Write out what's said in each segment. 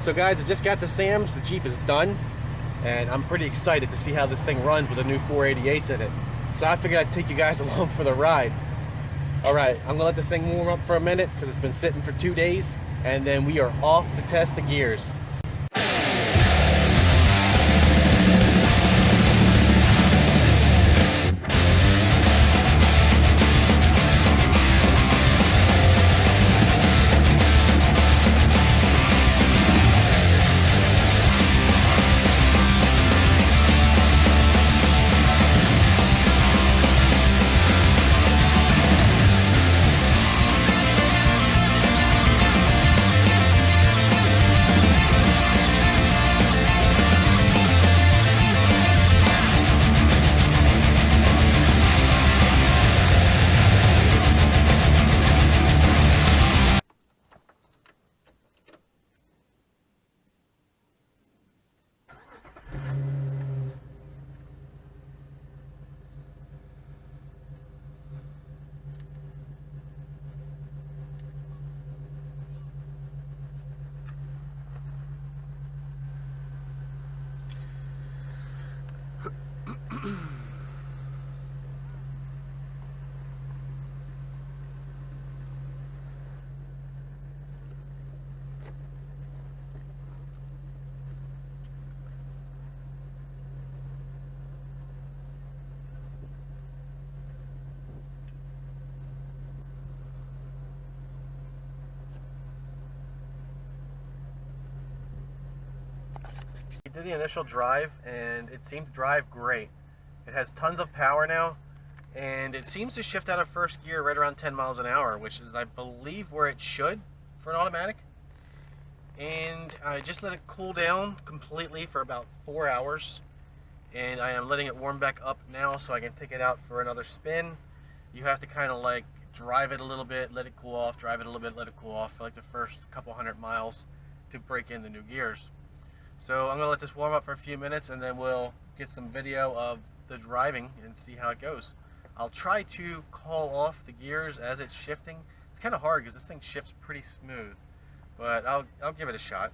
So guys, I just got to Sam's. The Jeep is done, and I'm pretty excited to see how this thing runs with the new 488s in it. So I figured I'd take you guys along for the ride. Alright, I'm gonna let this thing warm up for a minute because it's been sitting for 2 days, and then we are off to test the gears. We did the initial drive and it seemed to drive great. It has tons of power now, and it seems to shift out of first gear right around 10 miles an hour, which is, I believe, where it should for an automatic. And I just let it cool down completely for about 4 hours, and I am letting it warm back up now so I can take it out for another spin. You have to kind of like drive it a little bit, let it cool off, drive it a little bit, let it cool off for like the first couple hundred miles to break in the new gears. So I'm going to let this warm up for a few minutes, and then we'll get some video of the driving and see how it goes. I'll try to call off the gears as it's shifting. It's kind of hard because this thing shifts pretty smooth, but I'll give it a shot.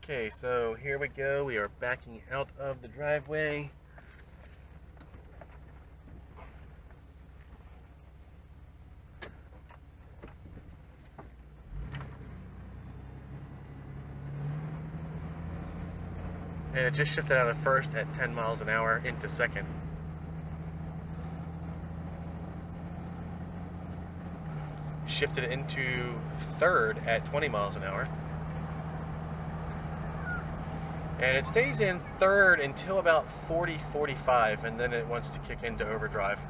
Okay, so here we go. We are backing out of the driveway. And it just shifted out of first at 10 miles an hour into second. Shifted into third at 20 miles an hour. And it stays in third until about 40-45, and then it wants to kick into overdrive,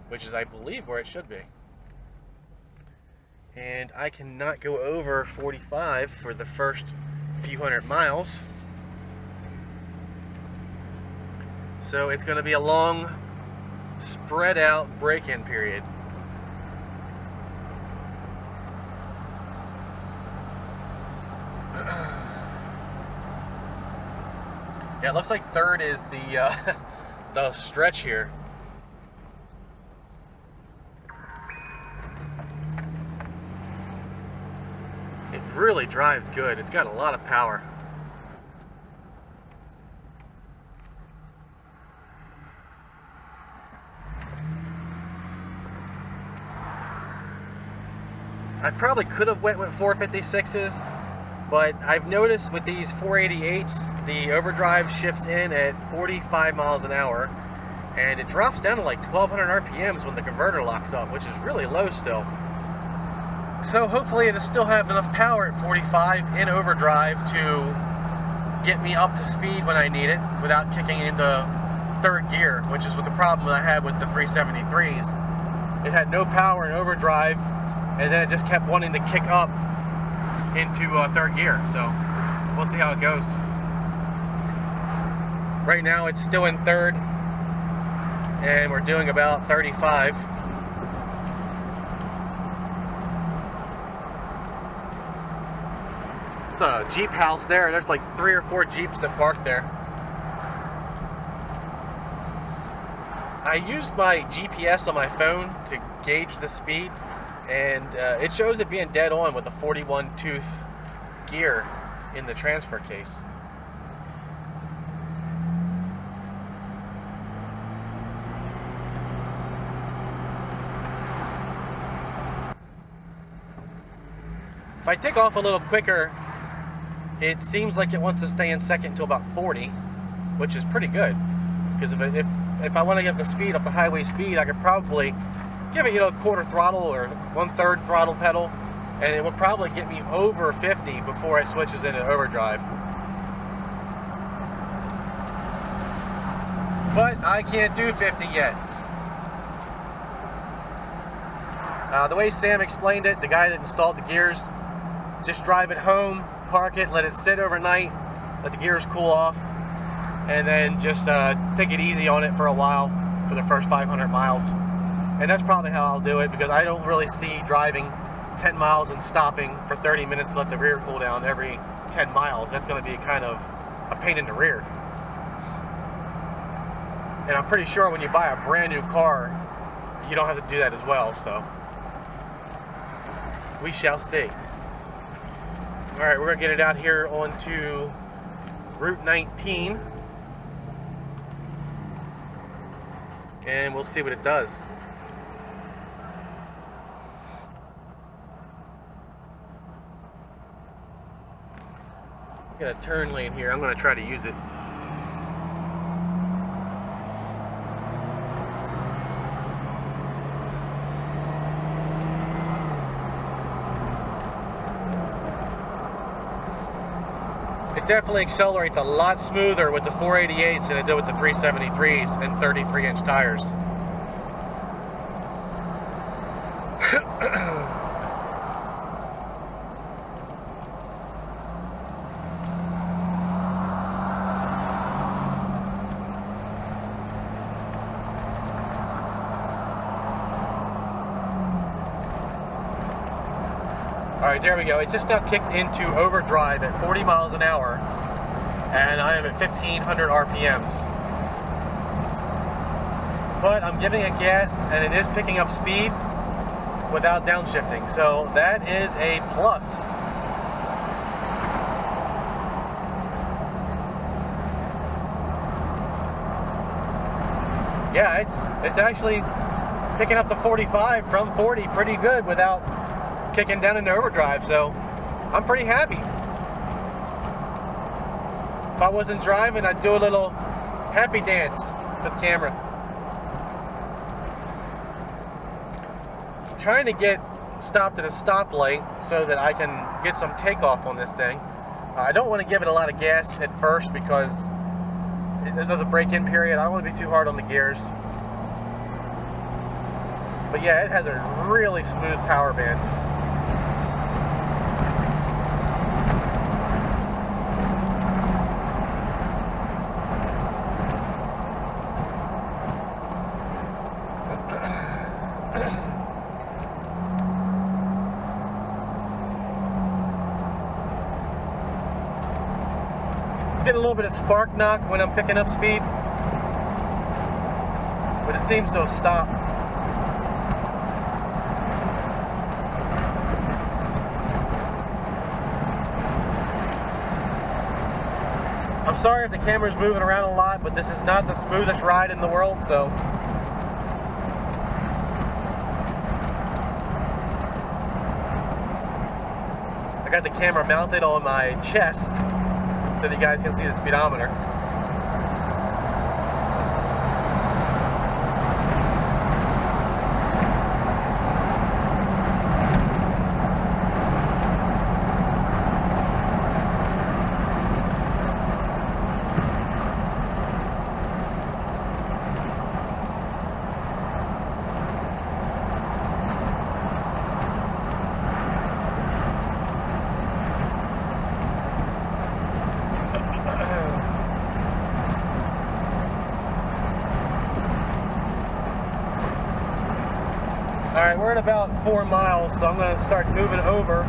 which is, I believe, where it should be. And I cannot go over 45 for the first few hundred miles. So it's going to be a long, spread out break-in period. Yeah, it looks like third is the stretch here. It really drives good. It's got a lot of power. I probably could have went with 456s, but I've noticed with these 488s, the overdrive shifts in at 45 miles an hour, and it drops down to like 1200 RPMs when the converter locks up, which is really low still. So hopefully it'll still have enough power at 45 in overdrive to get me up to speed when I need it without kicking into third gear, which is what the problem I had with the 373s. It had no power in overdrive, and then it just kept wanting to kick up into third gear. So we'll see how it goes. Right now it's still in third, and we're doing about 35. It's a Jeep house there. There's like 3 or 4 Jeeps that park there. I used my GPS on my phone to gauge the speed, and it shows it being dead on with a 41 tooth gear in the transfer case. If I take off a little quicker, it seems like it wants to stay in second until about 40, which is pretty good. Because if I want to get the speed up the highway speed, I could probably give it, quarter throttle or 1/3 throttle pedal, and it would probably get me over 50 before it switches into overdrive. But I can't do 50 yet. The way Sam explained it, the guy that installed the gears, just drive it home, park it, let it sit overnight, let the gears cool off, and then just take it easy on it for a while for the first 500 miles. And that's probably how I'll do it, because I don't really see driving 10 miles and stopping for 30 minutes to let the rear cool down every 10 miles. That's going to be kind of a pain in the rear. And I'm pretty sure when you buy a brand new car, you don't have to do that as well, so we shall see. Alright, we're going to get it out here onto Route 19, and we'll see what it does. Got a turn lane here. I'm going to try to use it. It definitely accelerates a lot smoother with the 488s than it did with the 373s and 33-inch tires. Alright, there we go. It just now kicked into overdrive at 40 miles an hour, and I am at 1500 RPMs. But I'm giving it gas, and it is picking up speed without downshifting, so that is a plus. Yeah, it's actually picking up the 45 from 40 pretty good without kicking down into overdrive, so I'm pretty happy. If I wasn't driving, I'd do a little happy dance to the camera. I'm trying to get stopped at a stoplight so that I can get some takeoff on this thing. I don't want to give it a lot of gas at first because of the break-in period. I don't want to be too hard on the gears. But yeah, it has a really smooth power band. Get a little bit of spark knock when I'm picking up speed, but it seems to have stopped. I'm sorry if the camera's moving around a lot, but this is not the smoothest ride in the world, so I got the camera mounted on my chest so that you guys can see the speedometer. Alright, we're at about 4 miles, so I'm going to start moving over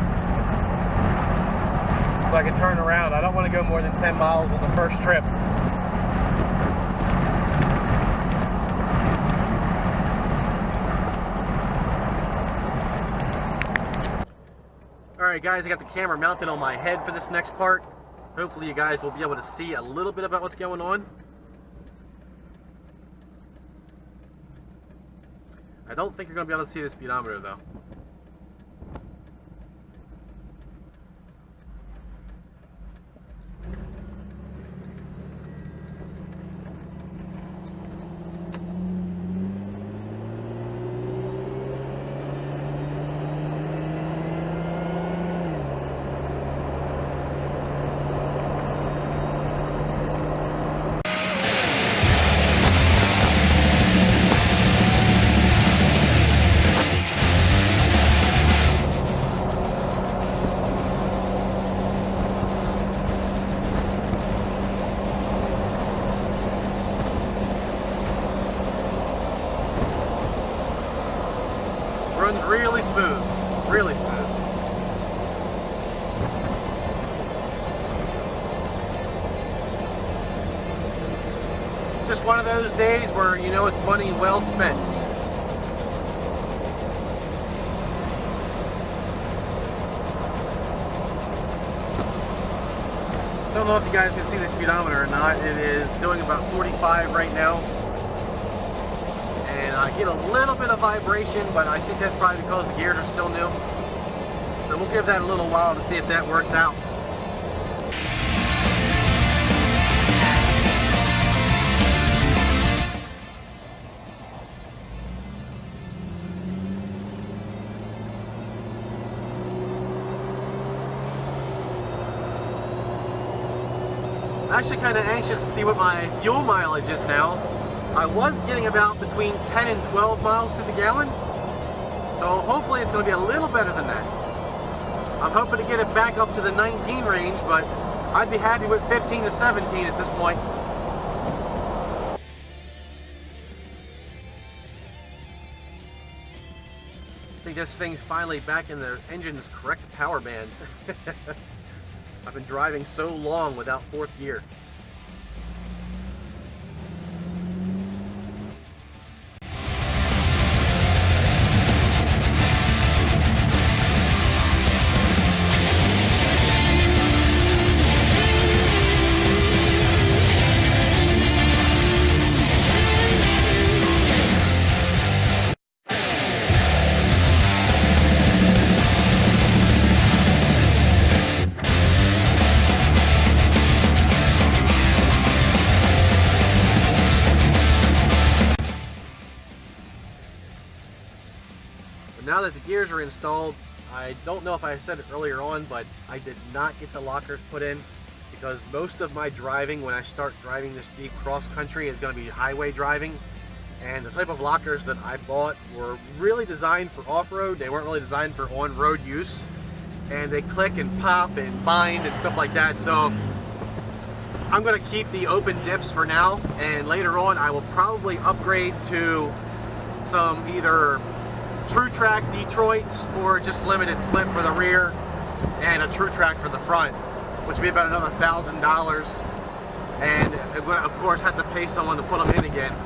so I can turn around. I don't want to go more than 10 miles on the first trip. Alright, Alright guys, I got the camera mounted on my head for this next part. Hopefully you guys will be able to see a little bit about what's going on. I don't think you're going to be able to see the speedometer though. Runs really smooth, really smooth. Just one of those days where you know it's money well spent. Don't know if you guys can see the speedometer or not. It is doing about 45 right now. And I get a little bit of vibration, but I think that's probably because the gears are still new. So we'll give that a little while to see if that works out. I'm actually kind of anxious to see what my fuel mileage is now. I was getting about between 10 and 12 miles to the gallon, so hopefully it's going to be a little better than that. I'm hoping to get it back up to the 19 range, but I'd be happy with 15 to 17 at this point. I think this thing's finally back in the engine's correct power band. I've been driving so long without fourth gear. Now that the gears are installed, I don't know if I said it earlier on, but I did not get the lockers put in because most of my driving when I start driving this Jeep cross country is going to be highway driving, and the type of lockers that I bought were really designed for off-road. They weren't really designed for on-road use, and they click and pop and bind and stuff like that. So I'm going to keep the open dips for now, and later on I will probably upgrade to some either True Track Detroits or just limited slip for the rear and a True Track for the front, which would be about another $1,000, and I'm going to of course have to pay someone to put them in again.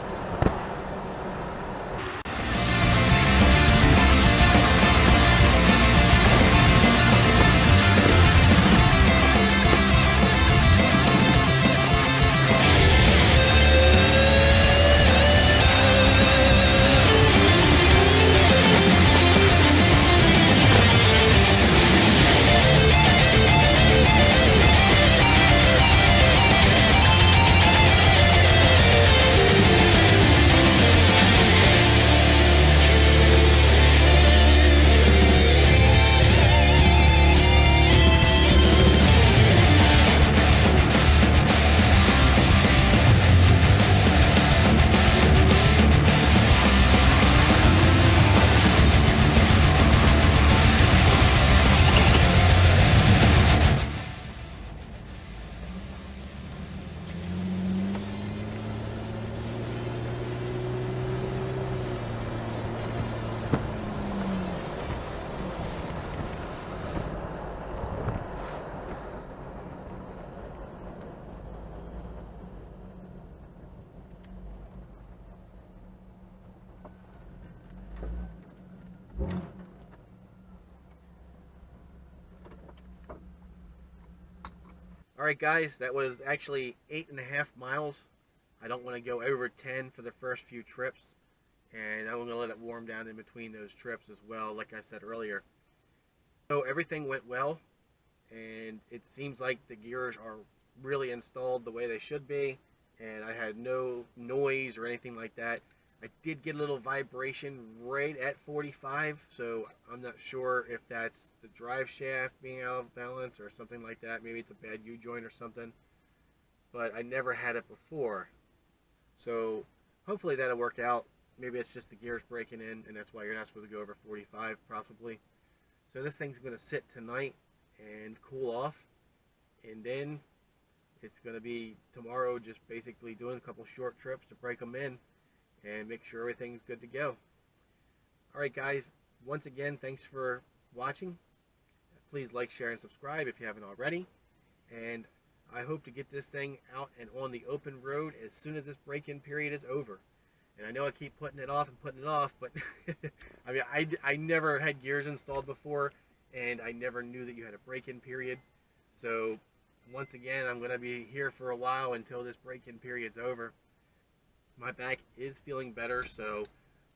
Alright guys, that was actually 8.5 miles. I don't want to go over 10 for the first few trips, and I'm going to let it warm down in between those trips as well, like I said earlier. So everything went well, and it seems like the gears are really installed the way they should be, and I had no noise or anything like that. I did get a little vibration right at 45, so I'm not sure if that's the drive shaft being out of balance or something like that. Maybe it's a bad U-joint or something, but I never had it before. So hopefully that'll work out. Maybe it's just the gears breaking in, and that's why you're not supposed to go over 45, possibly. So this thing's going to sit tonight and cool off, and then it's going to be tomorrow just basically doing a couple short trips to break them in and make sure everything's good to go. Alright guys, once again, thanks for watching. Please like, share, and subscribe if you haven't already. And I hope to get this thing out and on the open road as soon as this break-in period is over. And I know I keep putting it off, but I mean, I never had gears installed before, and I never knew that you had a break-in period. So once again, I'm going to be here for a while until this break-in period's over. My back is feeling better, so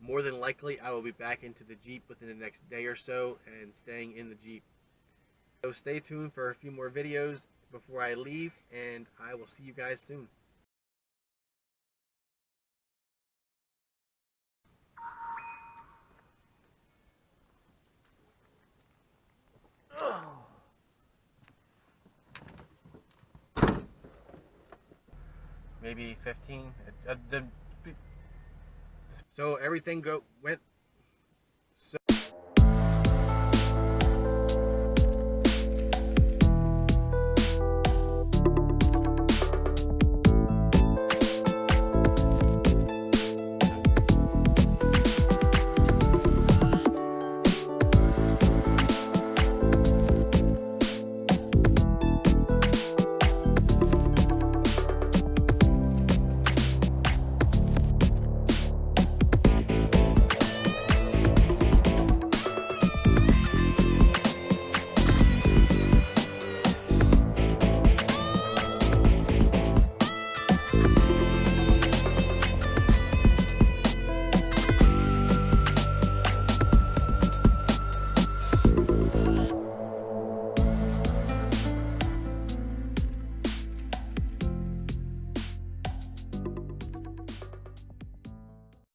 more than likely I will be back into the Jeep within the next day or so and staying in the Jeep. So stay tuned for a few more videos before I leave, and I will see you guys soon. Maybe 15. So everything went so